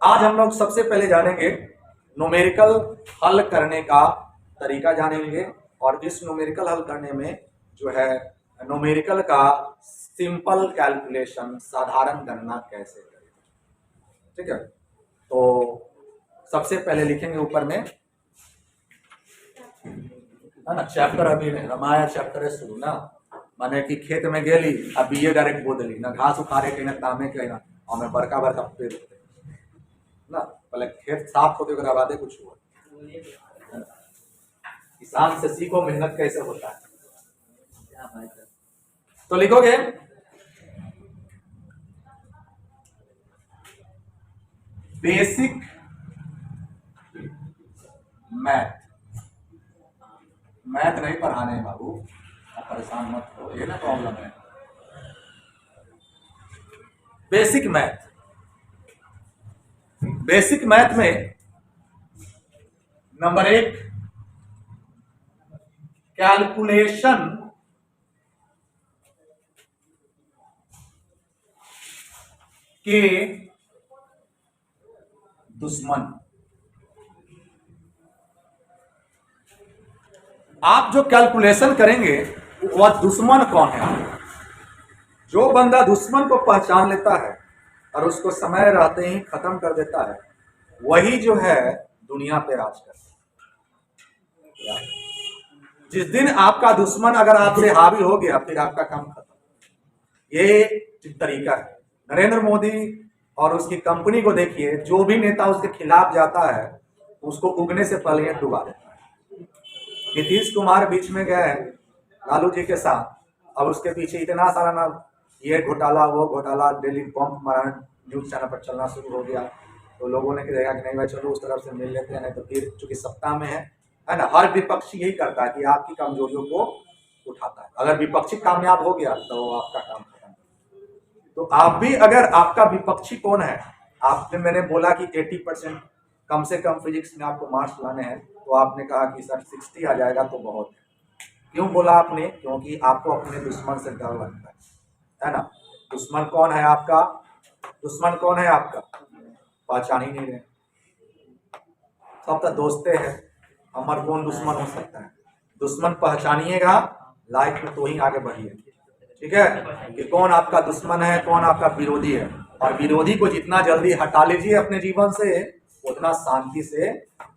आज हम लोग सबसे पहले जानेंगे न्यूमेरिकल हल करने का तरीका जानेंगे, और इस न्यूमेरिकल हल करने में जो है न्यूमेरिकल का सिंपल कैलकुलेशन, साधारण गणना कैसे करें। ठीक है, तो सबसे पहले लिखेंगे ऊपर में, है ना, चैप्टर अभी नहीं रमाया चैप्टर है शुरू ना, माने कि खेत में गेली अब बीए डायरेक्ट बो देली ना, घास उखाड़े के ना तामे के ना, और मैं बड़का बड़का पेड़ ना, पहले खेत साफ होते ओकरा बादे कुछ हुआ। किसान से सीखो मेहनत कैसे होता है। तो लिखोगे बेसिक मैथ। मैथ नहीं पढ़ाने हैं बाबू, आप परेशान मत हो, ये ना प्रॉब्लम है। बेसिक मैथ, बेसिक मैथ में नंबर 1 कैलकुलेशन के दुश्मन। आप जो कैलकुलेशन करेंगे वह दुश्मन कौन है? जो बंदा दुश्मन को पहचान लेता है और उसको समय रहते ही खत्म कर देता है, वही जो है दुनिया पे राज करता है। जिस दिन आपका दुश्मन अगर आपसे हावी हो गया, फिर आपका काम खत्म। ये तरीका है। नरेंद्र मोदी और उसकी कंपनी को देखिए, जो भी नेता उसके खिलाफ जाता है उसको उगने से पहले डुबा देता है। नीतीश कुमार बीच में गए लालू जी के साथ, अब उसके पीछे इतना सारा ना, ये घोटाला वो घोटाला, डेली पंप मारा न्यूज चैनल पर चलना शुरू हो गया, तो लोगों ने कहा कि नहीं भाई चलो उस तरफ से मिल लेते हैं, नहीं तो फिर चूंकि सत्ता में है ना, हर विपक्षी यही करता है कि आपकी कमजोरियों को उठाता है। अगर विपक्षी कामयाब हो गया तो आपका काम खत्म। तो आप भी, अगर आपका विपक्षी कौन है, आपने, मैंने बोला कि 80% कम से कम फिजिक्स में आपको मार्क्स लाने हैं, तो आपने कहा कि सर 60 आ जाएगा तो बहुत है। क्यों बोला आपने? क्योंकि आपको अपने दुश्मन से डर लगता है ना। दुश्मन कौन है आपका? दुश्मन कौन है आपका? पहचान ही नहीं रहे, सब तो दोस्ते हैं, हमार कौन दुश्मन हो सकता है? दुश्मन पहचानिएगा लाइफ में तो ही आगे बढ़िए। ठीक है, कि कौन आपका दुश्मन है, कौन आपका विरोधी है, और विरोधी को जितना जल्दी हटा लीजिए अपने जीवन से, उतना शांति से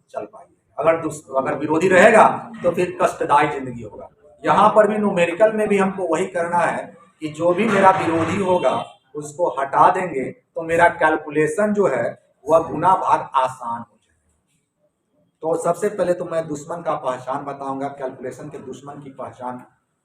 चल पाइए। अगर विरोधी रहेगा तो फिर कष्टदायी जिंदगी होगा। यहाँ पर भी न्यूमेरिकल में भी हमको वही करना है कि जो भी मेरा विरोधी होगा उसको हटा देंगे तो मेरा कैलकुलेशन जो है वह गुना भाग आसान हो जाए। तो सबसे पहले तो मैं दुश्मन का पहचान बताऊंगा, कैलकुलेशन के दुश्मन की पहचान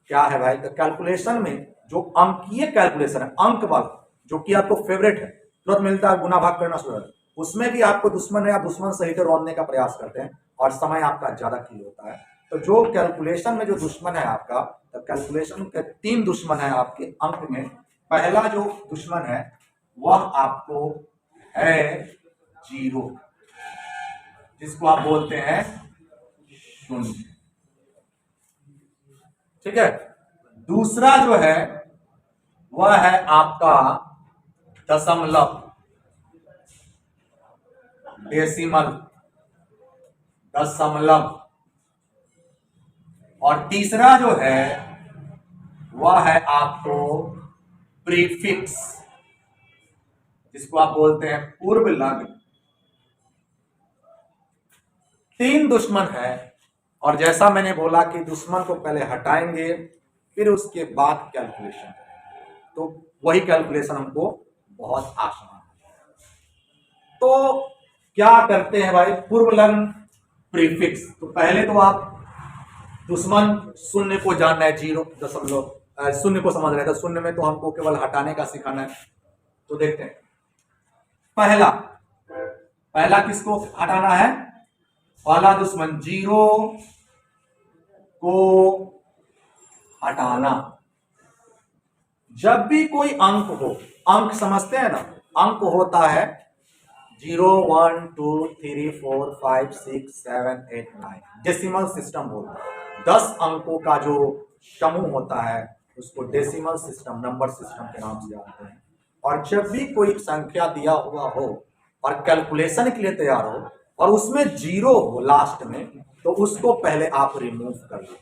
क्या है भाई। तो कैलकुलेशन में जो अंकीय कैलकुलेशन है, अंक वाला, जो कि आपको फेवरेट है, तुरंत मिलता है, गुना भाग करना शुरू है, उसमें भी आपको दुश्मन है, आप दुश्मन सहित रोकने का प्रयास करते हैं और समय आपका ज्यादा क्लियर होता है। तो जो कैलकुलेशन में जो दुश्मन है आपका, तो कैलकुलेशन के 3 दुश्मन है आपके अंक में। पहला जो दुश्मन है वह आपको है जीरो, जिसको आप बोलते हैं शून्य। ठीक है, दूसरा जो है वह है आपका दशमलव, डेसिमल, दशमलव। और तीसरा जो है वह है आपको प्रीफिक्स, जिसको आप बोलते हैं पूर्व लग्न। 3 दुश्मन है, और जैसा मैंने बोला कि दुश्मन को पहले हटाएंगे फिर उसके बाद कैलकुलेशन करेंगे, तो वही कैलकुलेशन हमको बहुत आसान है। तो क्या करते हैं भाई, पूर्व लग्न प्रीफिक्स। तो पहले तो आप दुश्मन शून्य को जानना है, 0 शून्य को समझ रहे थे, शून्य में तो हमको केवल हटाने का सिखाना है। तो देखते हैं, पहला पहला किसको हटाना है? पहला दुश्मन 0 को हटाना। जब भी कोई अंक हो, अंक समझते हैं ना, अंक होता है 0 1 2 3 4 5 6 7 8 9, डेसिमल सिस्टम बोलते हैं। 10 अंकों का जो समूह होता है उसको डेसिमल सिस्टम, नंबर सिस्टम के नाम से जानते हैं। और जब भी कोई संख्या दिया हुआ हो और कैलकुलेशन के लिए तैयार हो और उसमें जीरो हो लास्ट में, तो उसको पहले आप रिमूव कर लीजिए।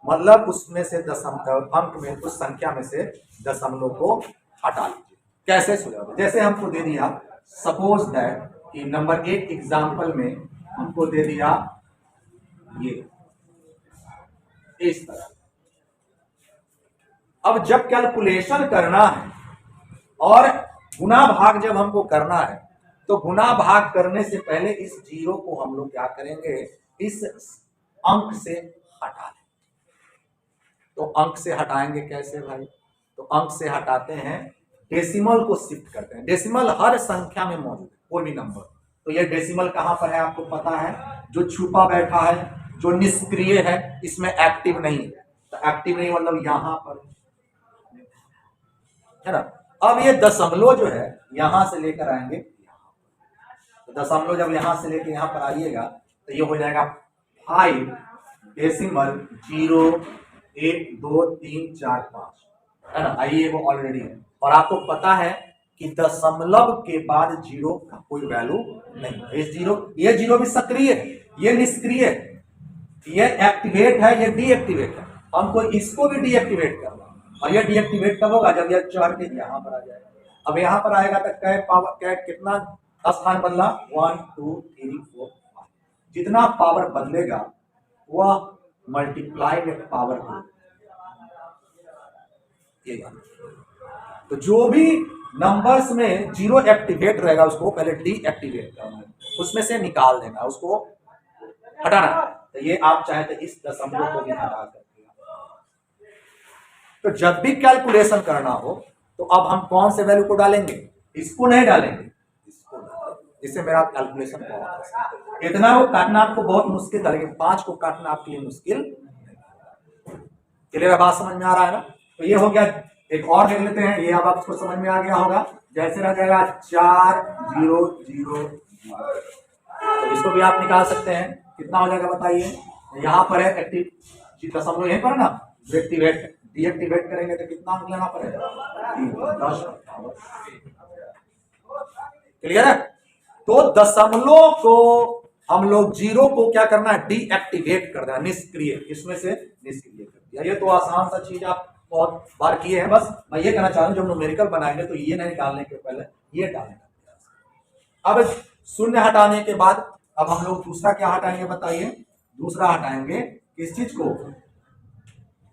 मतलब उसमें से अंक में, उस संख्या में से दशमलव को हटा लीजिए। कैसे सुलझाओगे? जैसे हमको दे दिया, सपोज दैट कि नंबर 1 एग्जाम्पल में हमको दे दिया ये इस तरह। अब जब कैलकुलेशन करना है और गुना भाग जब हमको करना है, तो गुना भाग करने से पहले इस जीरो को हम लोग क्या करेंगे, इस अंक से हटा लेंगे। तो अंक से हटाएंगे कैसे भाई? तो अंक से हटाते हैं, डेसिमल को शिफ्ट करते हैं। डेसिमल हर संख्या में मौजूद है, कोई भी नंबर। तो ये डेसिमल कहां पर है आपको पता है? जो छुपा बैठा है, जो निष्क्रिय है, इसमें एक्टिव नहीं है। तो एक्टिव नहीं मतलब यहां पर है ना। अब ये दशमलव जो है यहां से लेकर आएंगे, तो दशमलव जब यहां से लेकर यहां पर आइएगा तो ये हो जाएगा 5.0.12345 है ना। आइए वो ऑलरेडी है और आपको पता है कि दशमलव के बाद जीरो का कोई वैल्यू नहीं है। ये जीरो भी सक्रिय है, ये निष्क्रिय है, ये एक्टिवेट है, ये डीएक्टिवेट है। हमको इसको भी डीएक्टिवेट करना, और ये डीएक्टिवेट कब होगा? जब यह चढ़ के यहाँ पर आ जाएगा। अब यहाँ पर आएगा तो कै पावर, कै कितना स्थान बदला? 1 2 3 4 5। जितना पावर बदलेगा वह मल्टीप्लाई में पावर हो। तो जो भी नंबर्स में जीरो एक्टिवेट रहेगा उसको पहले डीएक्टिवेट करना है, उसमें से निकाल देना, उसको हटाना। तो ये आप चाहे तो इस दशमलव को भी हटा सकते हैं। तो जब भी कैलकुलेशन करना हो तो अब हम कौन से वैल्यू को डालेंगे? इसको नहीं डालेंगे, इसको डालेंगे। इससे मेरा कैलकुलेशन बहुत इतना वो काटना आपको बहुत मुश्किल था, लेकिन 5 को काटना आपके लिए मुश्किल। क्लियर बात समझ में आ रहा है ना? तो ये हो गया। एक और देख लेते हैं, ये अब आपको समझ में आ गया होगा। जैसे रह जाएगा 4 0 0 तो इसको भी आप निकाल सकते हैं। कितना हो जाएगा बताइए? यहाँ पर है एक्टिव दशमलव, यहीं पर ना एक्टिवेट, डीएक्टिवेट करेंगे तो कितना अंक लेना पड़ेगा? 10। क्लियर है? तो दशमलव को हम लोग जीरो को क्या करना है? डीएक्टिवेट कर देना, निष्क्रिय, इसमें से निष्क्रिय कर दिया। ये तो आसान सा चीज आप बहुत बार किए हैं। बस मैं ये कहना चाह रहा हूं, जब न्यूमेरिकल बनाएंगे तो ये नहीं निकालने के पहले ये डालने का प्रयास। अब शून्य हटाने के बाद अब हम लोग दूसरा क्या हटाएंगे बताइए? दूसरा हटाएंगे किस चीज को?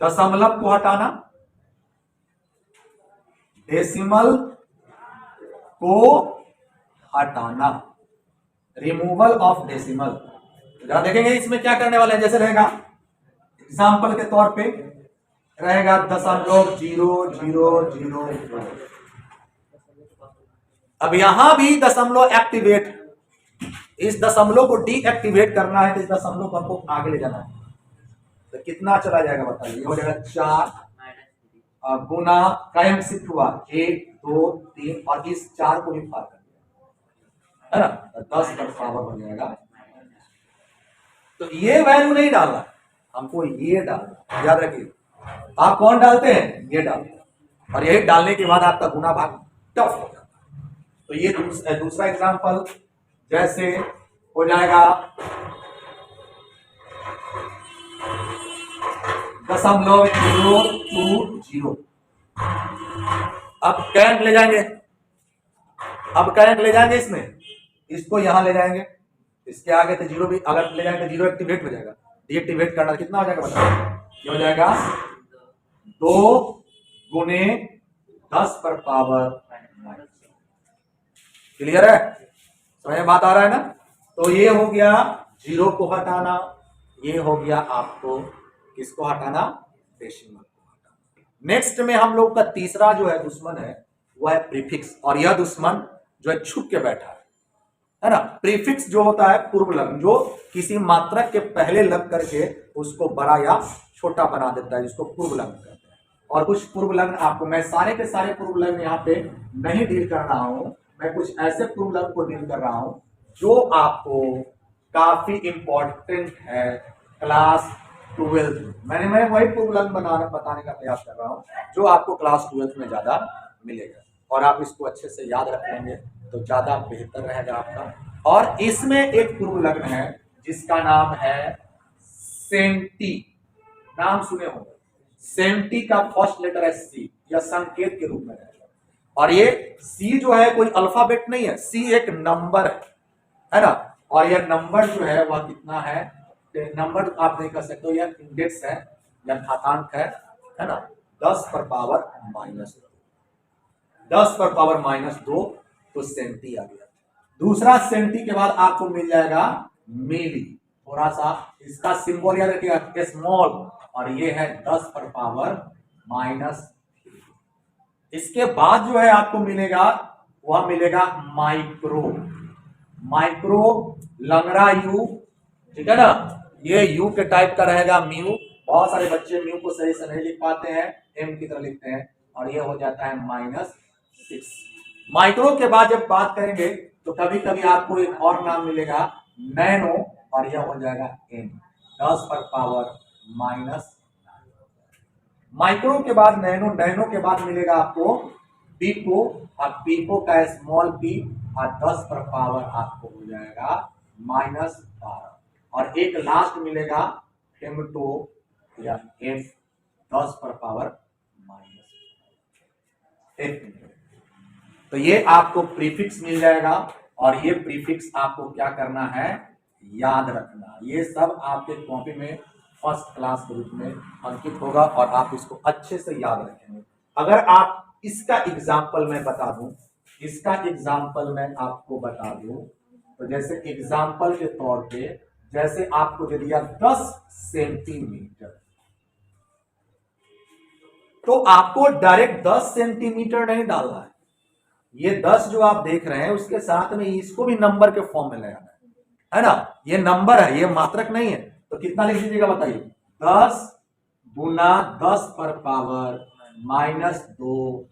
दशमलव को हटाना, डेसिमल को हटाना, रिमूवल ऑफ डेसिमल। जरा देखेंगे इसमें क्या करने वाले हैं। जैसे रहेगा एग्जाम्पल के तौर पे रहेगा 0.0000। अब यहां भी दशमलव एक्टिवेट, इस दशमलव को डीएक्टिवेट करना है, तो इस दशमलव को हमको आगे ले जाना है। तो कितना चला जाएगा बताइए? हो जाएगा 4 गुना कायम शिफ्ट हुआ 1 2 3 और इस 4 को भी पार कर दिया है ना, 10 का पावर हो जाएगा। तो ये वैल्यू नहीं डालना, हमको ये डालना। याद रखिए, आप कौन डालते हैं? ये डालते हैं, और यही डालने के बाद आपका गुना भाग टफ हो जाता है। तो ये दूसरा एग्जांपल जैसे हो जाएगा 0.020। अब कैंट ले जाएंगे, अब कैंट ले जाएंगे इसमें, इसको यहां ले जाएंगे, इसके आगे तो जीरो भी अगर ले जाएंगे जीरो एक्टिवेट हो जाएगा। डीएक्टिवेट करना कितना हो जाएगा बताओ? ये हो जाएगा 2 गुने 10 पर पावर। क्लियर है? समझ में बात आ रहा है ना? तो ये हो गया जीरो को हटाना, ये हो गया आपको किसको हटाना? डेसिमल को हटाना। नेक्स्ट में हम लोग का तीसरा जो है दुश्मन है वो है प्रीफिक्स, और यह दुश्मन जो है छुप के बैठा है ना। प्रीफिक्स जो होता है पूर्व लग्न, जो किसी मात्रक के पहले लग करके उसको बड़ा या छोटा बना देता है, जिसको पूर्व लग्न कहते हैं। और कुछ पूर्व लग्न आपको, मैं सारे के सारे पूर्व लग्न यहाँ पे नहीं डील कर रहा हूं, मैं कुछ ऐसे पूर्व लग्न को डील कर रहा हूं जो आपको काफी इंपॉर्टेंट है क्लास 12 में। मैं वही पूर्व लग्न बताने का प्रयास कर रहा हूं जो आपको क्लास 12 में ज्यादा मिलेगा, और आप इसको अच्छे से याद रख लेंगे तो ज्यादा बेहतर रहेगा आपका। और इसमें एक पूर्व लग्न है जिसका नाम है सेंटी, नाम सुने होंगे। सेंटी का फर्स्ट लेटर है सी, यह संकेत के रूप में रहेगा। और ये सी जो है कोई अल्फाबेट नहीं है, सी एक नंबर है ना। और यह नंबर जो है वह कितना है, नंबर आप नहीं कर सकते हो, यह इंडेक्स है या घातांक है ना। 10 पर पावर -2, 10 पर पावर -2, तो सेंटी आ गया। दूसरा सेंटी के बाद आपको मिल जाएगा मिली, थोड़ा सा इसका सिंबल याद रखिएगा स्मॉल, और ये है 10 पर पावर -3। इसके बाद जो है आपको मिलेगा वह मिलेगा माइक्रो, माइक्रो लंगड़ा यू, ठीक है ना। ये यू के टाइप का रहेगा म्यू, बहुत सारे बच्चे म्यू को सही से नहीं लिख पाते हैं, एम की तरह लिखते हैं, और ये हो जाता है -6। माइक्रो के बाद जब बात करेंगे तो कभी कभी आपको एक और नाम मिलेगा नैनो, और यह हो जाएगा एन, 10 पर पावर -। माइक्रो के बाद नैनो, नैनो के बाद मिलेगा आपको पीको, और पीको का स्मॉल पी, और 10 पर पावर आपको हो जाएगा -12। और एक लास्ट मिलेगा फेमटो या एफ, 10 पर पावर -1। तो ये आपको प्रीफिक्स मिल जाएगा, और ये प्रीफिक्स आपको क्या करना है, याद रखना। ये सब आपके कॉपी में फर्स्ट क्लास के रूप में अंकित होगा, और आप इसको अच्छे से याद रखेंगे। अगर आप इसका एग्जाम्पल मैं बता दूं, इसका एग्जाम्पल मैं आपको बता दूं, तो जैसे एग्जाम्पल के तौर पे जैसे आपको दे दिया 10 सेंटीमीटर, तो आपको डायरेक्ट 10 सेंटीमीटर नहीं डालना है। ये 10 जो आप देख रहे हैं उसके साथ में इसको भी नंबर के फॉर्म में ले आना है ना। ये नंबर है, ये मात्रक नहीं है। तो कितना लिख दीजिएगा बताइए, 10 गुना 10 पर पावर -2।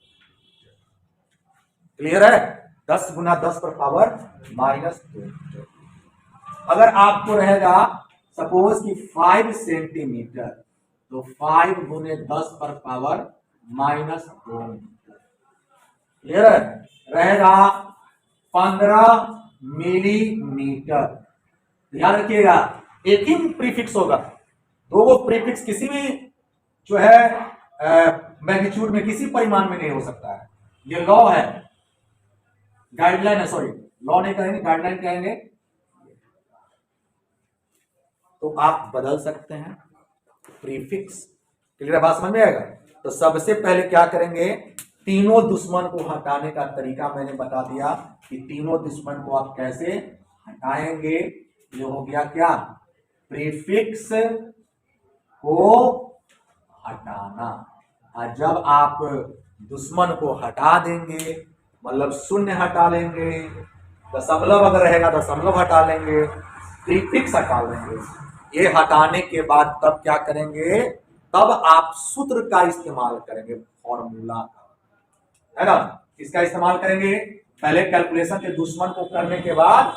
क्लियर है, 10 गुना 10 पर पावर -2। अगर आपको रहेगा सपोज कि 5 सेंटीमीटर, तो 5 गुने 10 पर पावर -2। क्लियर है, रहेगा 15 मिलीमीटर। ध्यान रखिएगा, एक ही प्रीफिक्स होगा, दो वो प्रीफिक्स किसी भी जो है मैग्नीट्यूड में, किसी परिमाण में नहीं हो सकता है। ये लॉ है, गाइडलाइन है, सॉरी लॉ नहीं कहेंगे, गाइडलाइन कहेंगे। तो आप बदल सकते हैं प्रीफिक्स। क्लियर बात समझ में आएगा। तो सबसे पहले क्या करेंगे, तीनों दुश्मन को हटाने का तरीका मैंने बता दिया कि तीनों दुश्मन को आप कैसे हटाएंगे। ये हो गया क्या, प्रीफिक्स को हटाना। और जब आप दुश्मन को हटा देंगे, मतलब शून्य हटा लेंगे, दशमलव अगर रहेगा दशमलव हटा लेंगे, प्रीफिक्स हटा लेंगे, ये हटाने के बाद तब क्या करेंगे, तब आप सूत्र का इस्तेमाल करेंगे, फॉर्मूला का, है ना। इसका इस्तेमाल करेंगे पहले कैलकुलेशन के दुश्मन को करने के बाद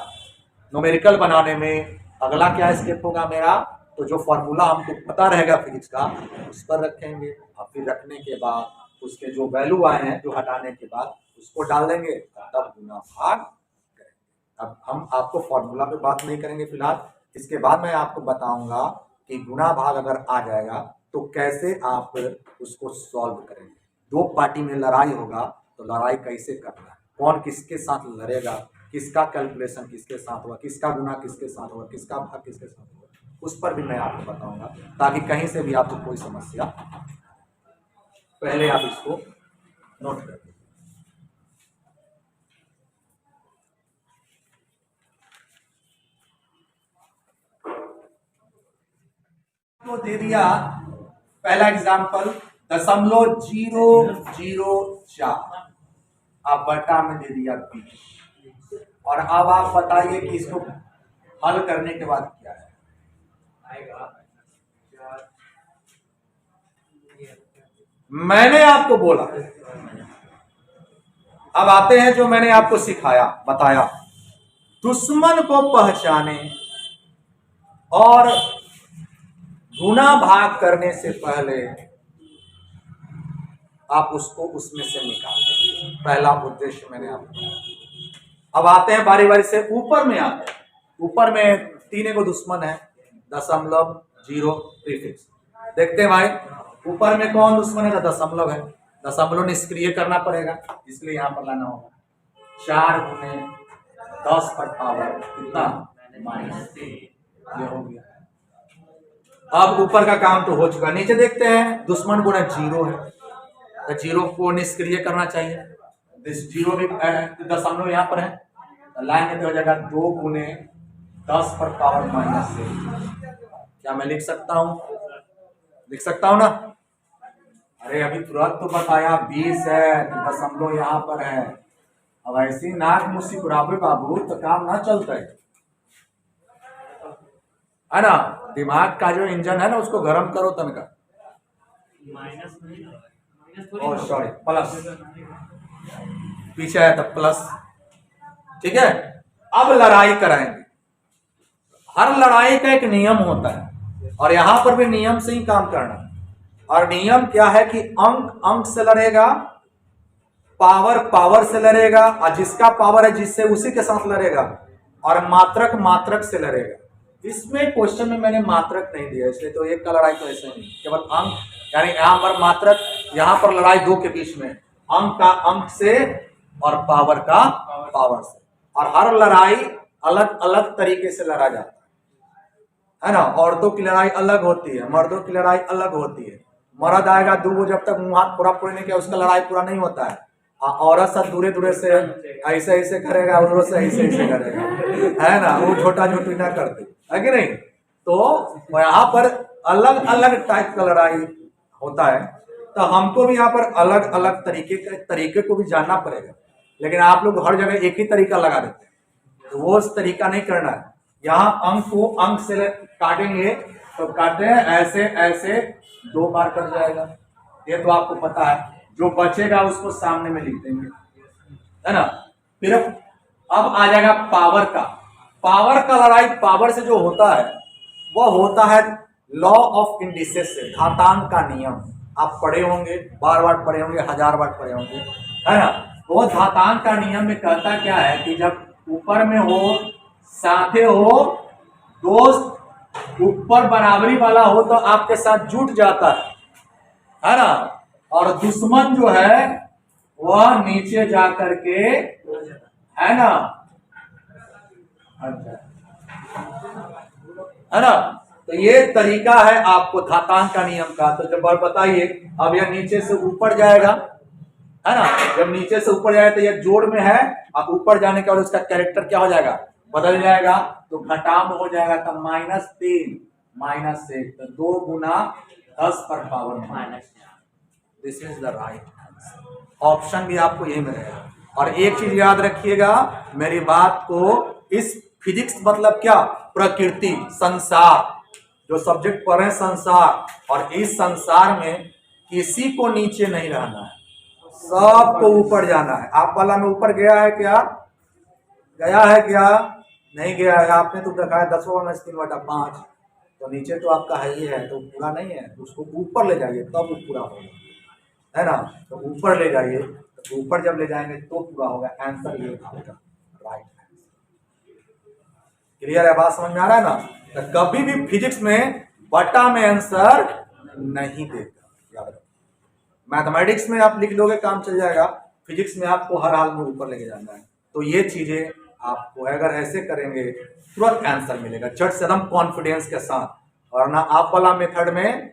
न्यूमेरिकल बनाने में अगला क्या स्टेप होगा मेरा, तो जो फॉर्मूला हमको पता रहेगा फिजिक्स का उस पर रखेंगे, और फिर रखने के बाद उसके जो वैल्यू आए हैं जो हटाने के बाद उसको डाल देंगे, तब गुना भाग करेंगे। अब हम आपको फॉर्मूला पे बात नहीं करेंगे फिलहाल, इसके बाद मैं आपको बताऊंगा कि गुना भाग अगर आ जाएगा तो कैसे आप उसको सॉल्व करेंगे। दो पार्टी में लड़ाई होगा तो लड़ाई कैसे करना है, कौन किसके साथ लड़ेगा, किसका कैलकुलेशन किसके साथ होगा, किसका गुना किसके साथ होगा, किसका भाग किसके साथ होगा, उस पर भी मैं आपको बताऊंगा, ताकि कहीं से भी आपको कोई समस्या, पहले आप इसको नोट कर लीजिए। तो दे दिया पहला एग्जाम्पल 0.004, आप बटा में दे दिया 20, और अब आप बताइए कि इसको हल करने के बाद क्या है आएगा। मैंने आपको बोला, अब आते हैं जो मैंने आपको सिखाया बताया, दुश्मन को पहचाने और गुना भाग करने से पहले आप उसको उसमें से निकालें। पहला उद्देश्य मैंने आपको बताया। अब आते हैं बारी बारी से ऊपर में आते हैं। ऊपर में 3 को दुश्मन है, दशमलव, जीरो, प्रीफिक्स। देखते हैं भाई ऊपर में कौन दुश्मन है, तो दशमलव है। दशमलव निष्क्रिय करना पड़ेगा, इसलिए यहाँ पर लाना होगा 4 गुने 10 पर पावर कितना, -3। ये हो गया। अब ऊपर का काम तो हो चुका, नीचे देखते हैं दुश्मन गुना जीरो है, तो जीरो को निष्क्रिय करना चाहिए। जीरो भी दशमलव यहाँ पर है, तो लाइन में तो हो जाएगा 2 गुने 10 पर पावर -6। क्या मैं लिख सकता हूँ, लिख सकता हूँ ना? अरे अभी तुरंत तो बताया 20 है, तो दशमलव यहाँ पर है। अब ऐसी नाक मुस्सी बराबर बाबू तो काम ना चलता है ना। दिमाग का जो इंजन है ना उसको गर्म करो तनका। सॉरी प्लस, पीछे आया था प्लस, ठीक है। अब लड़ाई कराएंगे। हर लड़ाई का एक नियम होता है और यहां पर भी नियम से ही काम करना। और नियम क्या है कि अंक अंक से लड़ेगा, पावर पावर से लड़ेगा, और जिसका पावर है जिससे उसी के साथ लड़ेगा, और मात्रक मात्रक से लड़ेगा। इसमें क्वेश्चन में मैंने मात्रक नहीं दिया, इसलिए तो एक का लड़ाई तो ऐसे नहीं, केवल अंक, यानी यहां पर मात्रक, यहां पर लड़ाई दो के बीच में, अंक का अंक से और पावर का पावर से। और हर लड़ाई अलग अलग तरीके से लड़ा जाता है ना। औरतों की लड़ाई अलग होती है, मर्दों की लड़ाई अलग होती है। मर्द आएगा दूर, जब तक मुंह हाथ पूरा पूरे नहीं किया उसका लड़ाई पूरा नहीं होता है। औरत सब दूरे दूरे से ऐसे ऐसे करेगा, उधर से ऐसे ऐसे करेगा, है ना, वो छोटा छोटी ना करती है कि नहीं। तो यहाँ पर अलग अलग टाइप का लड़ाई होता है, तो हमको भी यहाँ पर अलग अलग तरीके को भी जानना पड़ेगा। लेकिन आप लोग हर जगह एक ही तरीका लगा देते हैं, तो वो तरीका नहीं करना है। यहाँ अंक को अंक से काटेंगे तो काटे ऐसे ऐसे 2 बार कट जाएगा, ये तो आपको पता है। जो बचेगा उसको सामने में लिख देंगे, है ना। फिर अब आ जाएगा पावर का। पावर का लड़ाई पावर से जो होता है वह होता है लॉ ऑफ इंडिसेस से, घातांक का नियम। आप पढ़े होंगे, बार बार पढ़े होंगे, 1000 बार पढ़े होंगे, है ना। वो घातांक का नियम में कहता क्या है कि जब ऊपर में हो, साथे हो, दोस्त ऊपर बराबरी वाला हो तो आपके साथ जुट जाता है ना। और दुश्मन जो है वह नीचे जा करके, है ना, है ना। तो ये तरीका है आपको घातांक का नियम का। तो जब बताइए, अब यह नीचे से ऊपर जाएगा, है ना। जब नीचे से ऊपर जाएगा तो यह जोड़ में है, अब ऊपर जाने के बाद उसका कैरेक्टर क्या हो जाएगा, बदल जाएगा, तो घटाव हो जाएगा। तो -3 -1, तो 2 गुना 10 पर power -। This is the right answer. Option भी आपको यही मिलेगा। और एक चीज याद रखिएगा मेरी बात को, इस फिजिक्स मतलब क्या, प्रकृति, संसार, जो सब्जेक्ट पढ़ रहे हैं संसार, और इस संसार में किसी को नीचे नहीं रहना है, सबको ऊपर जाना है। आप वाला में ऊपर गया है क्या, गया है क्या, नहीं गया है। आपने तो दिखाया 10⁻³ तो नीचे तो आपका है ही है, तो पूरा नहीं है, उसको ऊपर ले जाइए तब वो पूरा होगा, है ना। तो ऊपर ले जाइए, तो ऊपर जब ले जाएंगे तो पूरा होगा। आंसर ये आपका राइट आंसर। क्लियर है, बात समझ में आ रहा है ना। तो कभी भी फिजिक्स में बटा में आंसर नहीं देगा, याद रखो। मैथमेटिक्स में आप लिख लोगे काम चल जाएगा, फिजिक्स में आपको हर हाल में ऊपर लेके जाना है। तो ये चीजें आपको अगर ऐसे करेंगे तुरंत आंसर मिलेगा, झट से एकदम कॉन्फिडेंस के साथ। और ना आप वाला मेथड में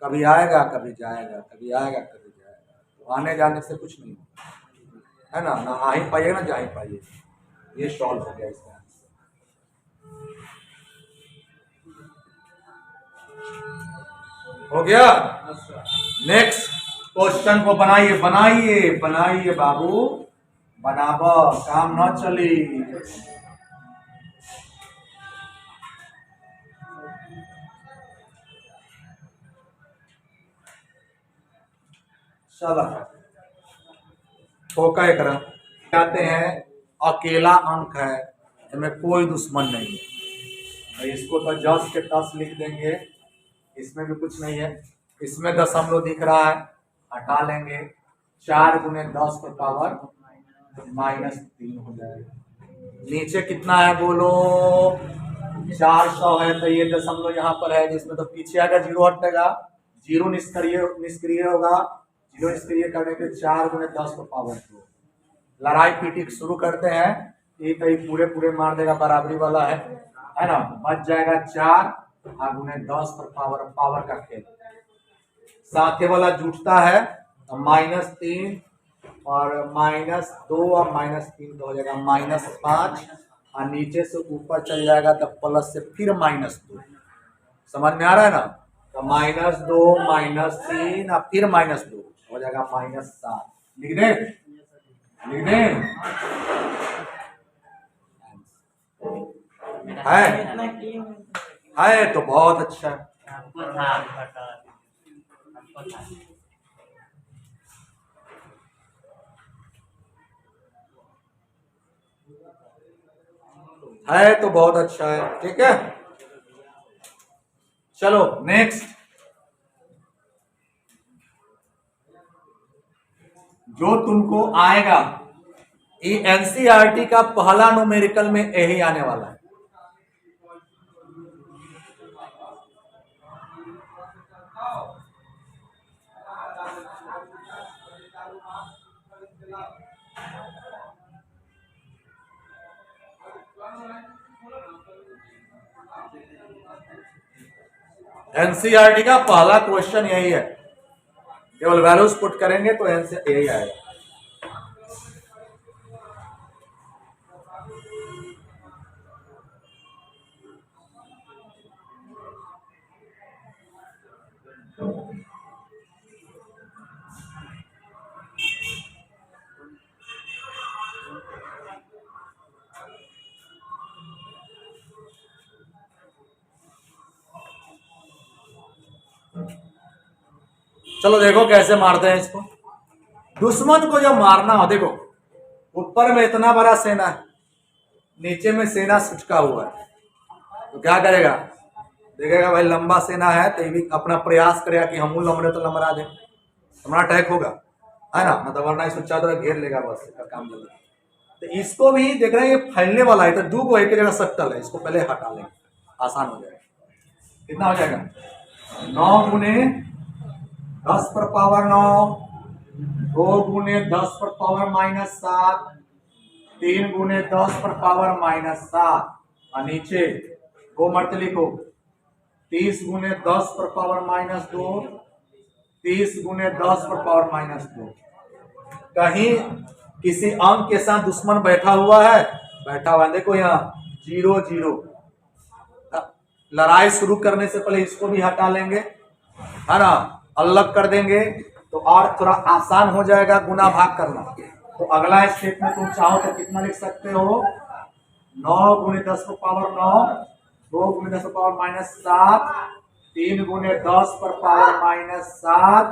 कभी आएगा कभी जाएगा, कभी आएगा कभी जाएगा, तो आने जाने से कुछ नहीं होगा, है ना। ना आ ही पाइएगा ना जा ही पाइएगा। ये सॉल्व हो गया इसका आंसर। हो गया। नेक्स्ट क्वेश्चन को बनाइए बनाइए बनाइए बाबू, बनाबो, काम न चली। चलो ठोका एक कहते हैं अकेला अंक है, इसमें कोई दुश्मन नहीं है। इसको तो जस के तस लिख देंगे, इसमें भी कुछ नहीं है। इसमें दशमलव दिख रहा है, हटा लेंगे। 4 गुने 10 पर पावर -3 हो जाएगा। नीचे कितना है बोलो, 400 है, तो ये दशमलव यहाँ पर है जिसमें तो पीछे आएगा, जीरो हटेगा, जीरो निष्क्रिय निष्क्रिय होगा, जीरो निष्क्रिय करने के 4 गुणे 10 को पावर 2। लड़ाई पीटी शुरू करते हैं, एक ही पूरे पूरे मार देगा, बराबरी वाला है ना, बच जाएगा 4 गुणे 10 पर पावर का खेल। साथे वाला जुटता है तो -3 और -2 और -3 तो हो जाएगा -5, और नीचे से ऊपर चल जाएगा तो प्लस से फिर -2। समझ में आ रहा है ना, तो -2 -3 और फिर -2 हो जाएगा -7। लिख दे, लिख दे, है तो बहुत अच्छा है। है तो बहुत अच्छा है, ठीक है। चलो नेक्स्ट, जो तुमको आएगा, ये एनसीईआरटी का पहला न्यूमेरिकल में यही आने वाला है। एनसीईआरटी का पहला क्वेश्चन यही है, केवल वैल्यूज पुट करेंगे तो आंसर यही आएगा। चलो देखो कैसे मारते हैं इसको। दुश्मन को जब मारना हो, देखो ऊपर में इतना बड़ा सेना है, नीचे में सेना छिटका हुआ है, तो क्या करेगा, देखेगा भाई लंबा सेना है तो ये भी अपना प्रयास करेगा कि हम लंबे तो लंबा दें, हमारा अटैक होगा, है ना, मतलब वरना इसको चारों तरफ घेर लेगा, बस इसका काम चलेगा। तो इसको भी देख रहे हैं, ये फैलने वाला है, तो दो को एक जगह सट्टल है, इसको पहले हटा लेंगे, आसान हो जाएगा। कितना हो जाएगा, 9 गुने 10 पर पावर 9, 2 गुने 10 पर पावर -7, 3 गुने 10 पर पावर -7, और नीचे 2 मर्ते लिखो, 30 गुने 10 पर पावर -2, 30 गुने 10 पर पावर -2। कहीं किसी अंक के साथ दुश्मन बैठा हुआ है, बैठा हुआ है, देखो यहाँ 0 0। लड़ाई शुरू करने से पहले इसको भी हटा लेंगे, है ना, अलग कर देंगे, तो और थोड़ा आसान हो जाएगा गुना भाग करना। तो अगला स्टेप में तुम चाहो तो कितना लिख सकते हो, 9 गुने 10 पर पावर 9, 2 गुने 10 पर पावर -7, 3 गुने 10 पर पावर -7,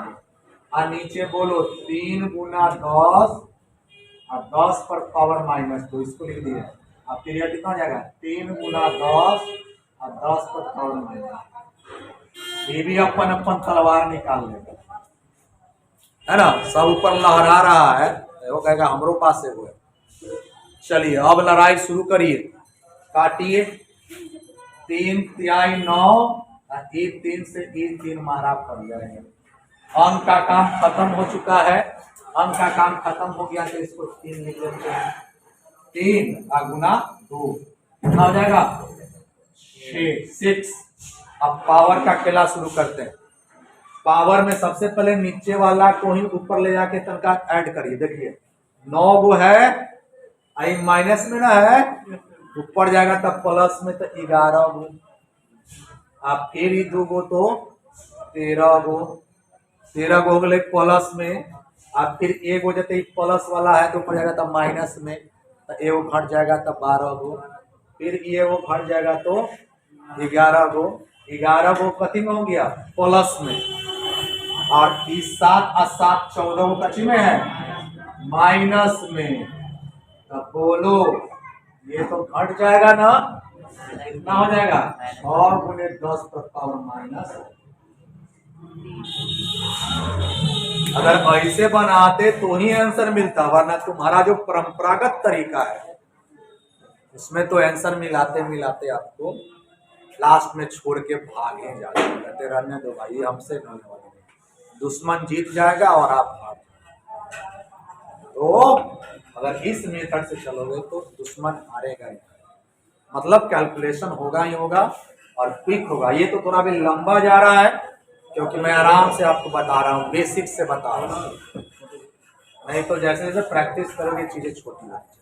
और नीचे बोलो 3 गुना 10 और 10 पर पावर -2, इसको लिख दिया। अब फिर यह कितना हो जाएगा, 3 गुना 10 और 10 पर पावर -2। ये भी अपन अपन तलवार निकाल लेगा, है ना, सब ऊपर लहरा रहा है, वो कहेगा हमरो पास से वो है। चलिए अब लड़ाई शुरू करिए, काटिए, 3 तिहाई 9, और 3 से 3 मारा पड़ जाएगा। अंक का काम खत्म हो चुका है, अंक का काम खत्म हो गया, तो इसको 3 लिख लेते हैं, 3 का गुना 2 कितना हो जाएगा, 6। अब पावर का खेला शुरू करते हैं। पावर में सबसे पहले नीचे वाला को ही ऊपर ले जाके तनका ऐड करिए, देखिए 9 गो है, आई माइनस में ना है, ऊपर जाएगा तब प्लस में, तो 11 गो, आप फिर ही 2 गो तो 13 गो, 13 गो हो गए प्लस में, आप फिर एक हो जाते प्लस वाला है तो ऊपर जाएगा तब माइनस में, तो एगो घट जाएगा तब 12 गो, फिर ये वो घट जाएगा तो 11 गो, 11 गो कथी में हो गया, प्लस में, और 7 और 7 14 गो कथी में है, माइनस में। तब बोलो ये तो घट जाएगा ना, कितना हो जाएगा, 6 गुने 10 पर पावर -। अगर ऐसे बनाते तो ही आंसर मिलता, वरना तुम्हारा जो परंपरागत तरीका है उसमें तो आंसर मिलाते मिलाते आपको लास्ट में छोड़ के भाग ही जाते, कहते रहने दो भाई, हमसे नहीं होने वाला, दुश्मन जीत जाएगा और आप भाग जाओगे। तो अगर इस मेथड से चलोगे तो दुश्मन हारेगा ही, मतलब कैलकुलेशन होगा ही होगा और क्विक होगा। ये तो थोड़ा भी लंबा जा रहा है क्योंकि मैं आराम से आपको बता रहा हूँ, बेसिक से बता रहा हूँ, नहीं तो जैसे जैसे प्रैक्टिस करोगे चीजें छोटी होती।